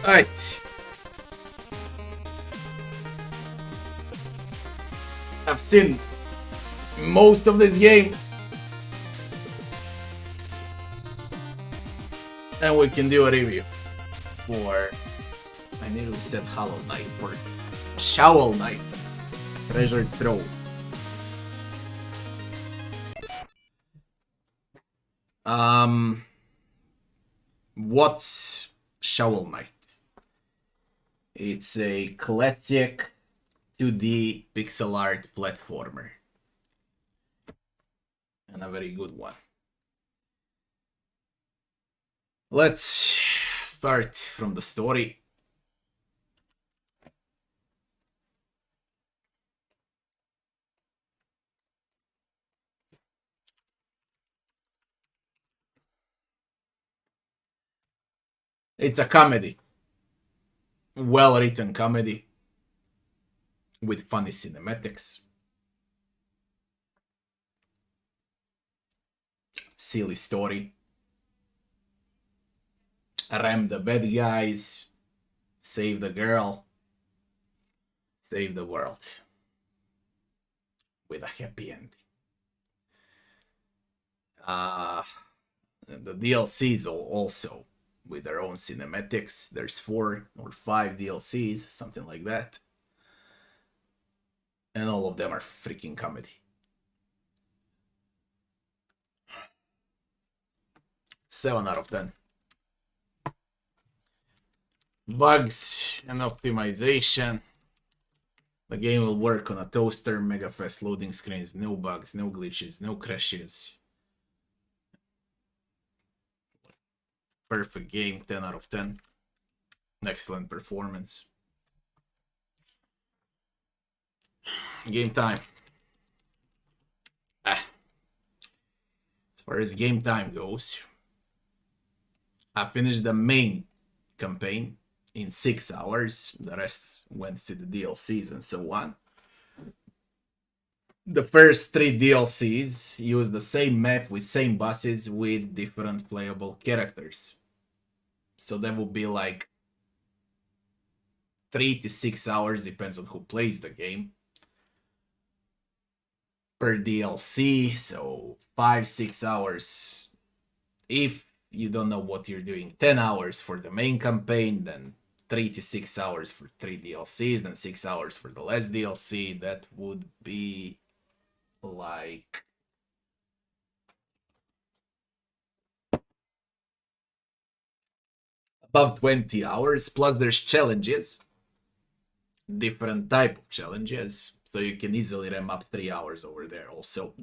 Alright. I've seen most of this game. And we can do a review for... I nearly said Hollow Knight for Shovel Knight. Treasure Trove. What's Shovel Knight? It's a classic 2D pixel art platformer. And a very good one. Let's start from the story. It's a comedy. Well-written comedy with funny cinematics. Silly story. Ram the bad guys. Save the girl. Save the world. With a happy ending. The DLCs also with their own cinematics. There's 4 or 5 DLCs, something like that. And all of them are freaking comedy. 7 out of 10. Bugs and optimization. The game will work on a toaster, mega fast loading screens, no bugs, no glitches, no crashes. Perfect game, 10 out of 10. Excellent performance. Game time. As far as game time goes, I finished the main campaign in 6 hours. The rest went to the DLCs and so on. The first 3 DLCs use the same map with same bosses with different playable characters. So that would be like 3 to 6 hours, depends on who plays the game, per DLC. So 5-6 hours if you don't know what you're doing. 10 hours for the main campaign, then 3 to 6 hours for 3 DLCs, then 6 hours for the last DLC. That would be like above 20 hours. Plus there's challenges, different type of challenges, so you can easily ram up 3 hours over there also.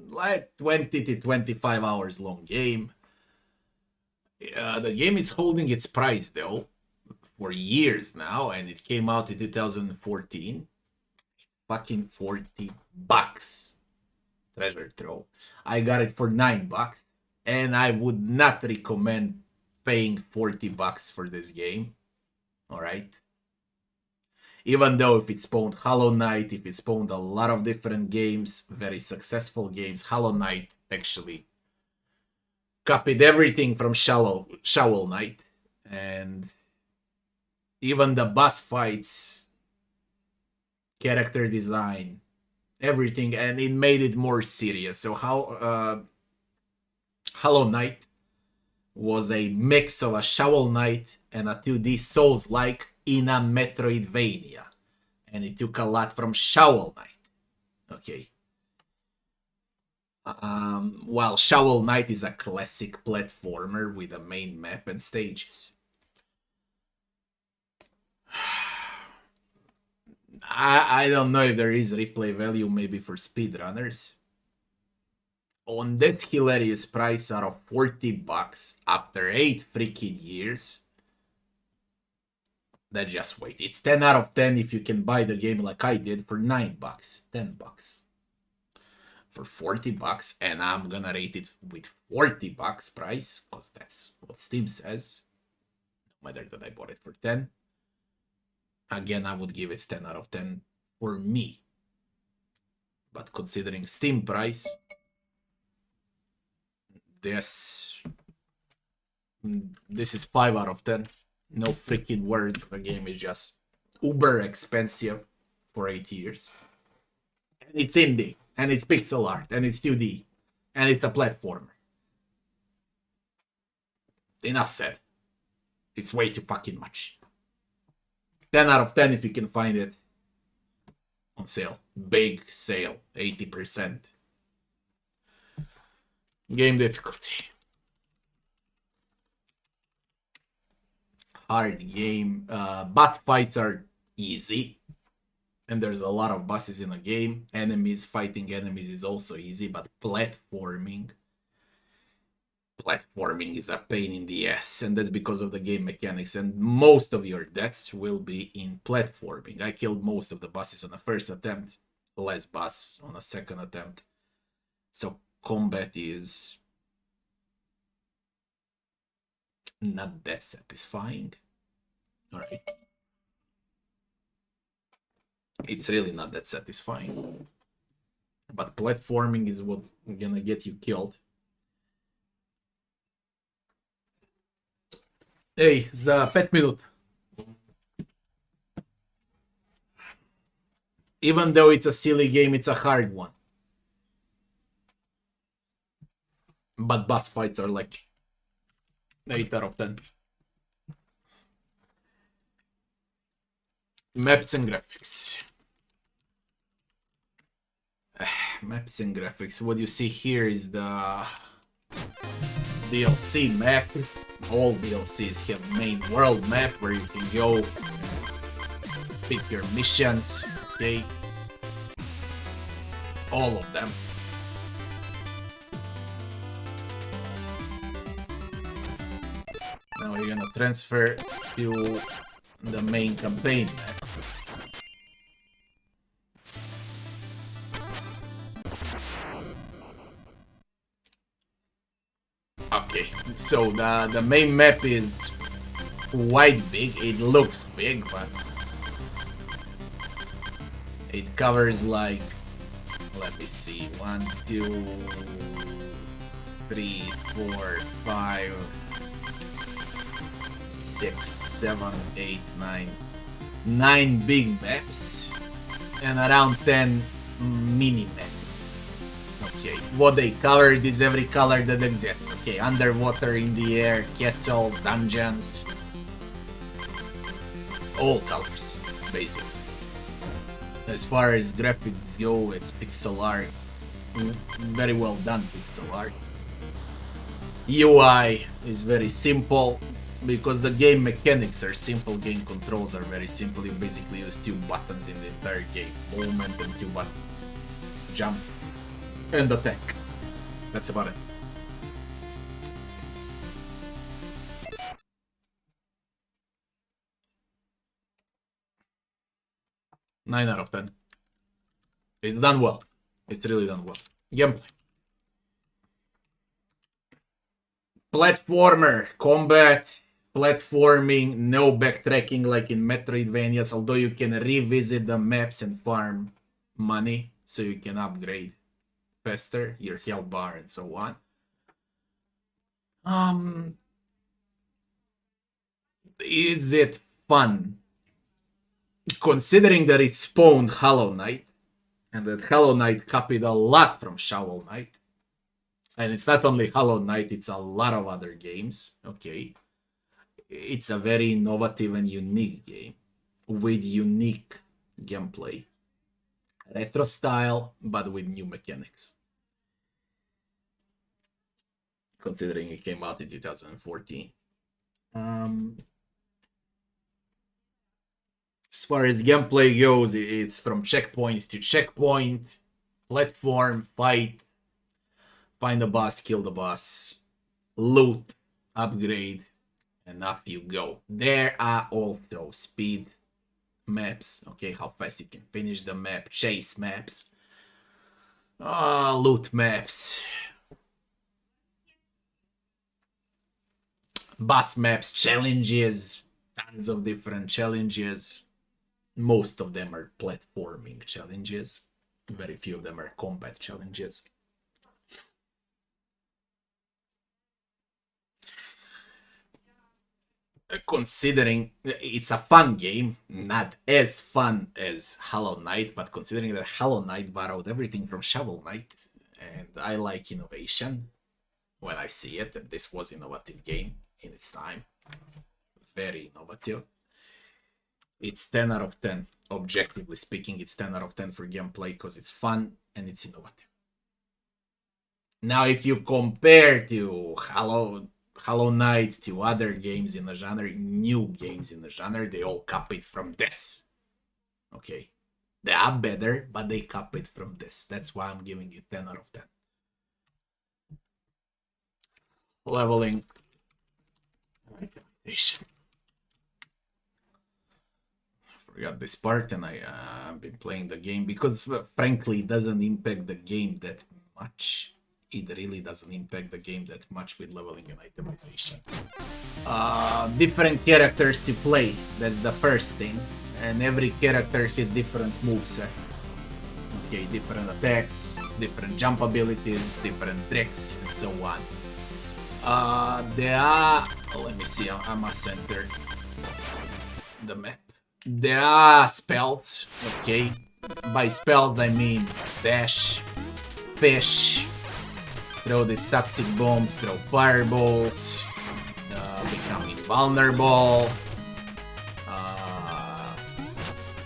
Like 20 to 25 hours long game. The game is holding its price though for years now, and it came out in 2014. Fucking $40. Treasure Trove. I got it for $9, and I would not recommend paying $40 for this game. Alright? Even though if it spawned Hollow Knight, if it spawned a lot of different games, very successful games, Hollow Knight actually copied everything from Shovel Knight. And even the boss fights, character design, everything, and it made it more serious. So Hollow Knight was a mix of a Shovel Knight and a 2D Souls-like in a Metroidvania, and it took a lot from Shovel Knight. Okay. While Shovel Knight is a classic platformer with a main map and stages. I don't know if there is replay value, maybe for speedrunners. On that hilarious price out of $40 after 8 freaking years, then just wait. It's 10 out of 10 if you can buy the game like I did for $9, $10. For $40, and I'm gonna rate it with $40 price, because that's what Steam says. No matter that I bought it for 10. Again, I would give it 10 out of 10 for me. But considering Steam price, this is 5 out of 10. No freaking words. The game is just uber expensive for 8 years. And it's indie, and it's pixel art, and it's 2D, and it's a platformer. Enough said. It's way too fucking much. 10 out of 10 if you can find it on sale. Big sale, 80%. Game difficulty. Hard game. Boss fights are easy. And there's a lot of bosses in the game. Fighting enemies is also easy, but platforming is a pain in the ass, and that's because of the game mechanics, and most of your deaths will be in platforming. I killed most of the bosses on the first attempt, less boss on a second attempt, so combat is not that satisfying. Alright, it's really not that satisfying, but platforming is what's gonna get you killed. Ej, za 5 minut. Even though it's a silly game, it's a hard one. But boss fights are like 8 out of 10. Maps and graphics. Maps and graphics. What you see here is the DLC map. All DLCs have main world map where you can go pick your missions, okay? All of them. Now we're gonna transfer to the main campaign map. Okay, so the main map is quite big. It looks big, but it covers like, let me see, 1, 2, 3, 4, 5, 6, 7, 8, 9 big maps and around 10 mini maps. Okay, what they covered is every color that exists. Okay, underwater, in the air, castles, dungeons, all colors, basically. As far as graphics go, it's pixel art, very well done pixel art. UI is very simple because the game mechanics are simple, game controls are very simple. You basically use 2 buttons in the entire game, movement and 2 buttons, jump and attack. That's about it. Nine out of 10. It's done well. It's really done well. Gameplay. Platformer, combat, platforming, no backtracking like in Metroidvanias, although you can revisit the maps and farm money so you can upgrade faster your health bar and so on. Is it fun? Considering that it spawned Hollow Knight, and that Hollow Knight copied a lot from Shovel Knight, and it's not only Hollow Knight, it's a lot of other games, okay. It's a very innovative and unique game with unique gameplay. Retro style, but with new mechanics. Considering it came out in 2014. As far as gameplay goes, it's from checkpoint to checkpoint, platform, fight, find the boss, kill the boss, loot, upgrade, and up you go. There are also speed maps, okay, how fast you can finish the map, chase maps, loot maps, boss maps, challenges, tons of different challenges. Most of them are platforming challenges. Very few of them are combat challenges. considering it's a fun game, not as fun as Hollow Knight, but considering that Hollow Knight borrowed everything from Shovel Knight, and I like innovation when I see it, and this was innovative game in its time. Very innovative. It's 10 out of 10. Objectively speaking, it's 10 out of 10 for gameplay because it's fun and it's innovative. Now, if you compare to Hollow Knight to other games in the genre, new games in the genre, they all copied from this. Okay. They are better, but they copied from this. That's why I'm giving it 10 out of 10. Leveling. Itemization. I forgot this part, and I've been playing the game because, frankly, it doesn't impact the game that much. It really doesn't impact the game that much with leveling and itemization. Different characters to play, that's the first thing. And every character has different movesets. Okay, different attacks, different jump abilities, different tricks, and so on. There are... let me see, I must enter the map. There are spells, okay? By spells I mean dash, fish, throw these toxic bombs, throw fireballs, become invulnerable,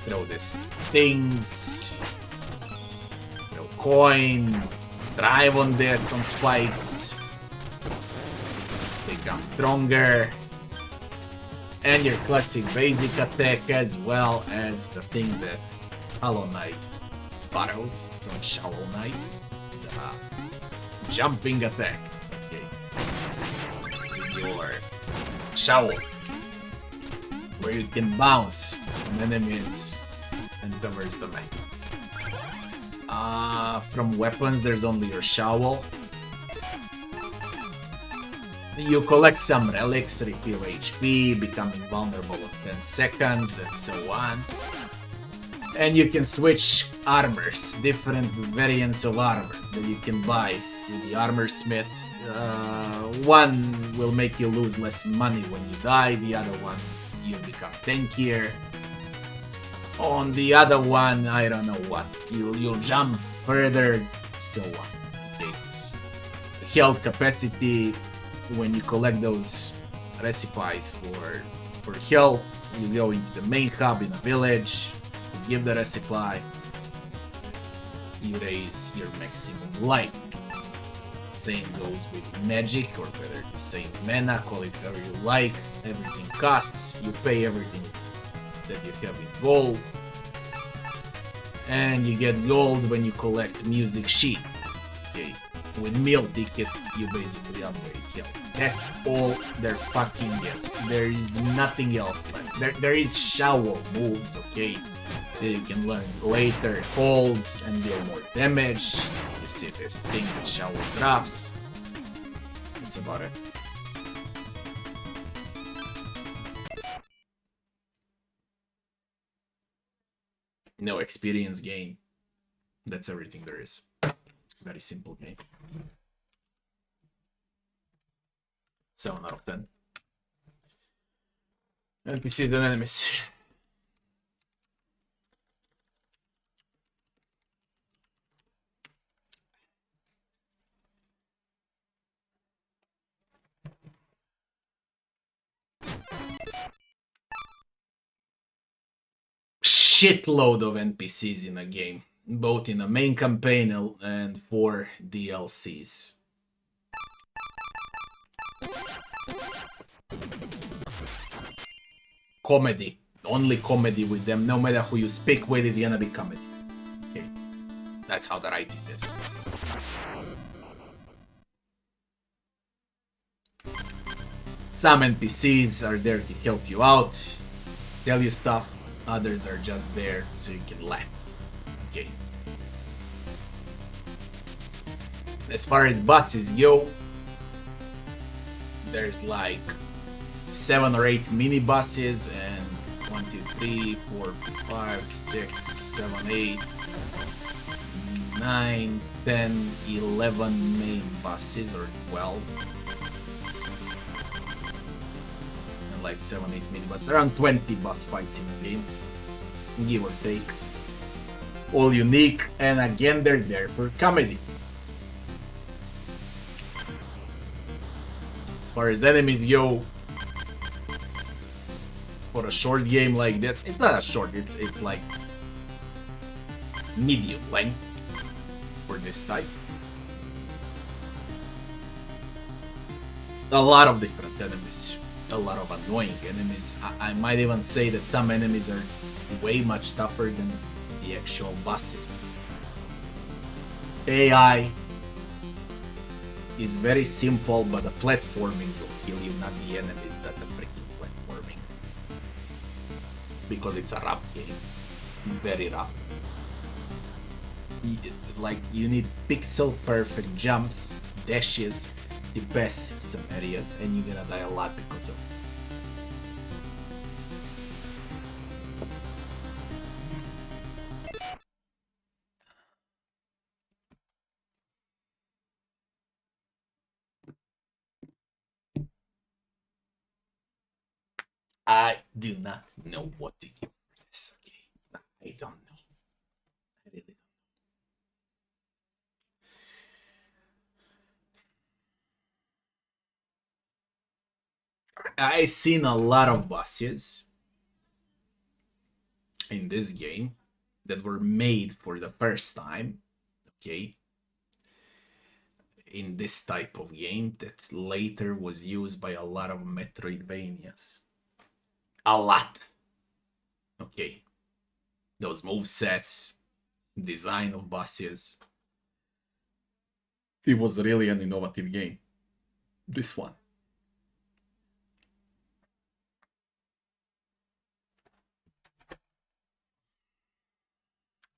throw these things, throw coin, drive on deaths on spikes, become stronger, and your classic basic attack, as well as the thing that Hollow Knight borrowed from Shovel Knight, the jumping attack. Okay. Your shovel, where you can bounce on enemies and traverse the map. From weapons, there's only your shovel. You collect some relics, refill HP, become invulnerable in 10 seconds, and so on. And you can switch armors, different variants of armor that you can buy with the armor smith. One will make you lose less money when you die, the other one you become tankier. On the other one, I don't know what, you'll jump further, so on. Okay. Health capacity, when you collect those recipes for health, you go into the main hub in a village, you give the recipe, you raise your maximum life. Same goes with magic, or better to say mana, call it whatever you like. Everything costs, you pay everything that you have in gold. And you get gold when you collect music sheet. Okay. With meal tickets, you basically upgrade health. That's all there fucking is. There is nothing else left. There is shower moves, okay, that you can learn later. Holds and deal more damage. You see this thing that shower drops. That's about it. No experience gain. That's everything there is. Very simple game. 7 out of 10. NPCs and enemies. Shitload of NPCs in a game, both in the main campaign and for DLCs. Comedy. Only comedy with them. No matter who you speak with, it's gonna be comedy. Okay. That's how the writing is. Some NPCs are there to help you out, tell you stuff. Others are just there so you can laugh. Okay. As far as bosses go, there's like 7 or 8 mini bosses and 1, 2, 3, 4, 5, 6, 7, 8, 9, 10, 11 main bosses, or 12. And like 7-8 mini boss, around 20 boss fights in the game, give or take. All unique, and again they're there for comedy. As far as enemies go, for a short game like this, it's not a short, it's like medium length for this type. A lot of different enemies, a lot of annoying enemies. I might even say that some enemies are way much tougher than the actual bosses. AI is very simple, but the platforming will kill you, not the enemies that are freaking platforming. Because it's a rough game. Very rough. Like, you need pixel perfect jumps, dashes, to pass some areas, and you're gonna die a lot because of it. I do not know what to give for this. Okay, I don't know. I really don't. I've seen a lot of bosses in this game that were made for the first time. Okay, in this type of game that later was used by a lot of Metroidvanias. A lot. Okay, those movesets, design of bosses. It was really an innovative game. This one.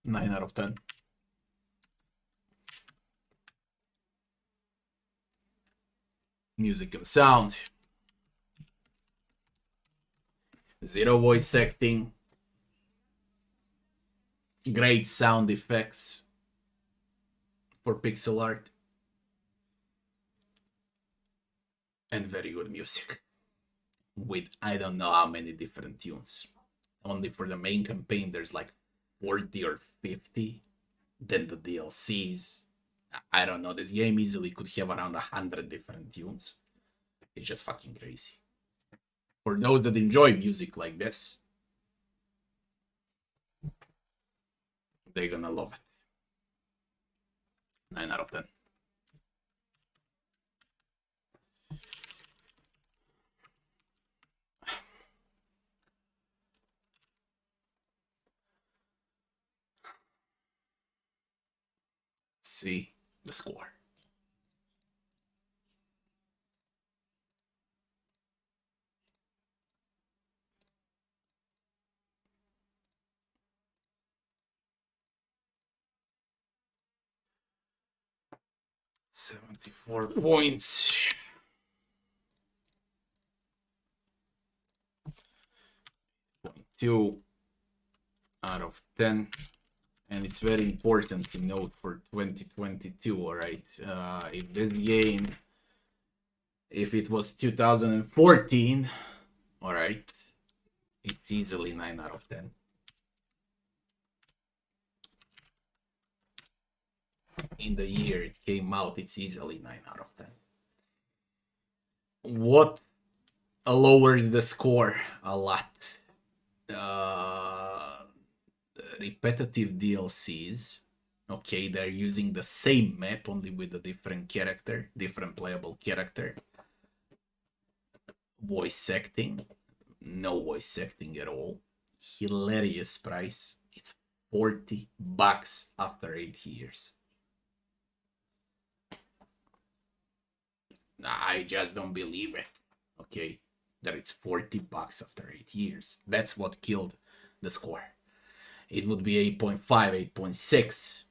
9 out of 10. Music and sound. Zero voice acting. Great sound effects for pixel art. And very good music. With I don't know how many different tunes. Only for the main campaign there's like 40 or 50. Then the DLCs. I don't know. This game easily could have around 100 different tunes. It's just fucking crazy. For those that enjoy music like this, they're gonna love it. 9 out of 10. See the score. $74 points. 2 out of 10. And it's very important to note for 2022, alright? If this game, if it was 2014, alright, it's easily 9 out of 10. In the year it came out, it's easily 9 out of 10. What lowered the score a lot? Repetitive DLCs. Okay, they're using the same map only with a different character, different playable character. Voice acting, no voice acting at all. Hilarious price. It's $40 after 8 years. I just don't believe it. Okay, that it's $40 after 8 years. That's what killed the score. It would be 8.5, 8.6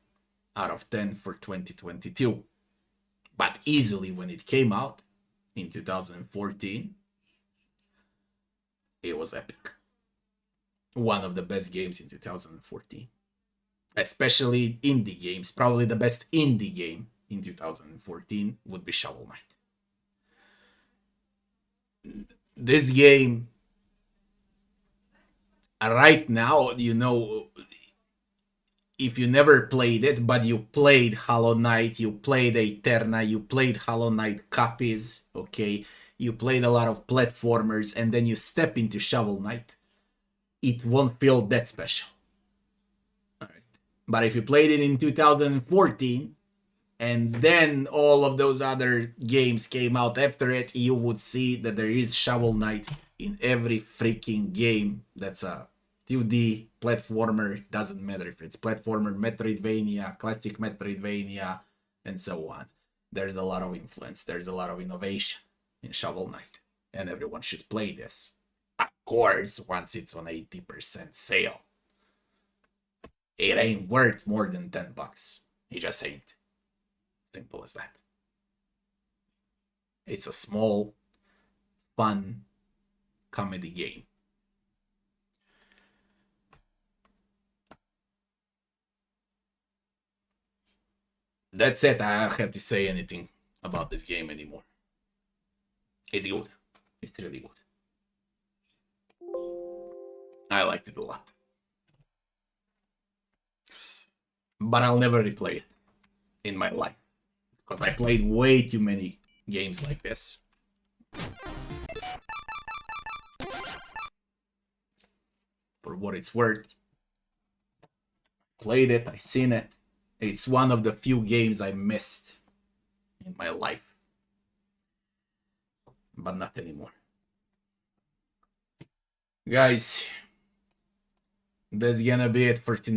out of 10 for 2022. But easily when it came out in 2014, it was epic. One of the best games in 2014. Especially indie games. Probably the best indie game in 2014 would be Shovel Knight. this game right now, you know, if you never played it, but you played Hollow Knight, you played Eterna, you played Hollow Knight copies, okay, you played a lot of platformers, and then you step into Shovel Knight, it won't feel that special. All right. But if you played it in 2014, and then all of those other games came out after it, you would see that there is Shovel Knight in every freaking game that's a 2D platformer. Doesn't matter if it's platformer, Metroidvania, classic Metroidvania, and so on. There's a lot of influence, there's a lot of innovation in Shovel Knight, and everyone should play this. Of course, once it's on 80% sale. It ain't worth more than $10. It just ain't. Simple as that. It's a small, fun comedy game. That's it. I don't have to say anything about this game anymore. It's good. It's really good. I liked it a lot. But I'll never replay it in my life. Because I played way too many games like this. For what it's worth. Played it, I seen it. It's one of the few games I missed in my life. But not anymore. Guys, that's gonna be it for tonight.